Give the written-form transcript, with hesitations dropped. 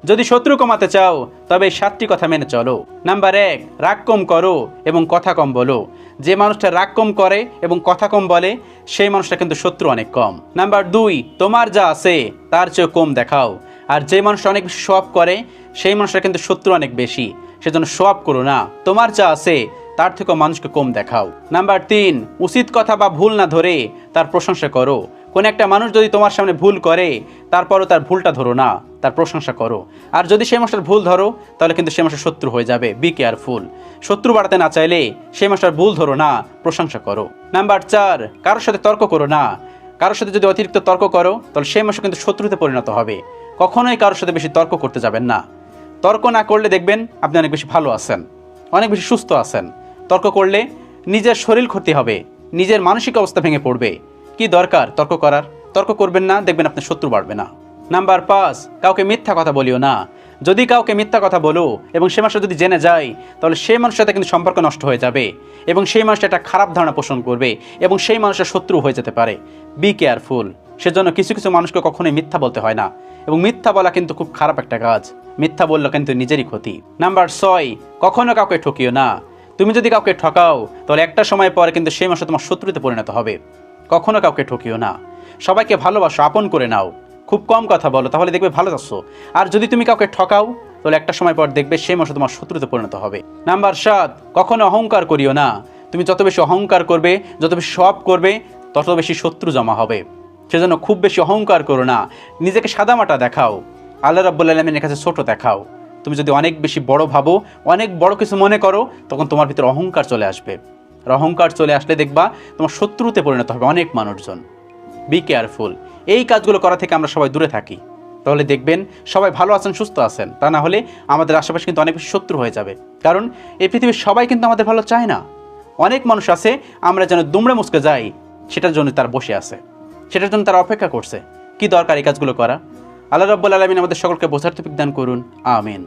যদি শত্রু কমাতে চাও তবে এই 7টি কথা মেনে চলো। নাম্বার 1, রাগ কম করো এবং কথা কম বলো। যে মানুষটা রাগ কম করে এবং কথা কম বলে সেই মানুষটা কিন্তু শত্রু অনেক কম। নাম্বার 2, তোমার যা আছে তার চেয়ে কম দেখাও। আর যে মানুষটা অনেক বেশি শো অফ করে সেই মানুষটা কিন্তু শত্রু অনেক বেশি, সেজন্য শো অফ করো না, তোমার যা আছে তার থেকেও মানুষকে কম দেখাও। নাম্বার 3, উচিত কথা বা ভুল না ধরে তার প্রশংসা করো। কোন একটা মানুষ যদি তোমার সামনে ভুল করে তারপরও তার ভুলটা ধরো না, তার প্রশংসা করো। আর যদি সেই মানুষটার ভুল ধরো তাহলে কিন্তু সেই মানুষের শত্রু হয়ে যাবে। Be careful. শত্রু বাড়াতে না চাইলে সেই মানুষটার ভুল ধরো না, প্রশংসা করো। নাম্বার 4, কারোর সাথে তর্ক করো না। কারোর সাথে যদি অতিরিক্ত তর্ক করো তাহলে সেই মানুষ কিন্তু শত্রুতে পরিণত হবে। কখনোই কারোর সাথে বেশি তর্ক করতে যাবেন না। তর্ক না করলে দেখবেন আপনি অনেক বেশি ভালো আছেন, অনেক বেশি সুস্থ আছেন। তর্ক করলে নিজের শরীর ক্ষতি হবে, নিজের মানসিক অবস্থা ভেঙে পড়বে। কি দরকার তর্ক করার? তর্ক করবেন না, দেখবেন আপনার শত্রু বাড়বে না। নাম্বার 5, কাউকে মিথ্যা কথা বলিও না। যদি কাউকে মিথ্যা কথা বলো এবং সে মানুষটা যদি জেনে যায় তাহলে সেই মানুষের সাথে কিন্তু সম্পর্ক নষ্ট হয়ে যাবে এবং সেই মানুষটা একটা খারাপ ধারণা পোষণ করবে এবং সেই মানুষের শত্রু হয়ে যেতে পারে। Be careful. সেজন্য কিছু কিছু মানুষকে কখনোই মিথ্যা বলতে হয় না এবং মিথ্যা বলা কিন্তু খুব খারাপ একটা কাজ। মিথ্যা বললে কিন্তু নিজেরই ক্ষতি। নাম্বার 6, কখনো কাউকে ঠকিও না। তুমি যদি কাউকে ঠকাও তাহলে একটা সময় পরে কিন্তু সেই মানুষ তোমার শত্রুতে পরিণত হবে। কখনো কাউকে ঠকিও না। সবাইকে ভালোবাসো, আপন করে নাও। খুব কম কথা বলো, তাহলে দেখবে ভালো যাচ্ছো। আর যদি তুমি কাউকে ঠকাও তাহলে একটা সময় পর দেখবে সেই মানুষ তোমার শত্রুতে পরিণত হবে। নাম্বার 7, কখনো অহংকার করিও না। তুমি যত বেশি অহংকার করবে, যত বেশি সব করবে, তত বেশি শত্রু জমা হবে। সেজন্য খুব বেশি অহংকার করো না। নিজেকে সাদামাটা দেখাও, আল্লাহ রাব্বুল আলামিনের কাছে ছোট দেখাও। তুমি যদি অনেক বেশি বড় ভাবো, অনেক বড় কিছু মনে করো, তখন তোমার ভিতরে অহংকার চলে আসবে। আর অহংকার চলে আসলে দেখবা তোমার শত্রুতে পরিণত হবে অনেক মানুষজন। Be careful. এই কাজগুলো করা থেকে আমরা সবাই দূরে থাকি, তাহলে দেখবেন সবাই ভালো আছেন, সুস্থ আছেন। তা না হলে আমাদের আশেপাশে কিন্তু অনেক বেশি শত্রু হয়ে যাবে। কারণ এই পৃথিবীর সবাই কিন্তু আমাদের ভালো চায় না। অনেক মানুষ আছে আমরা যেন দুমড়ে মুচকে যাই সেটার জন্য তারা বসে আছে, সেটার জন্য তারা অপেক্ষা করছে। কি দরকার এই কাজগুলো করা? আল্লাহ রাব্বুল আলামিন আমাদের সকলকে বোঝার তৌফিক দান করুন। আমিন।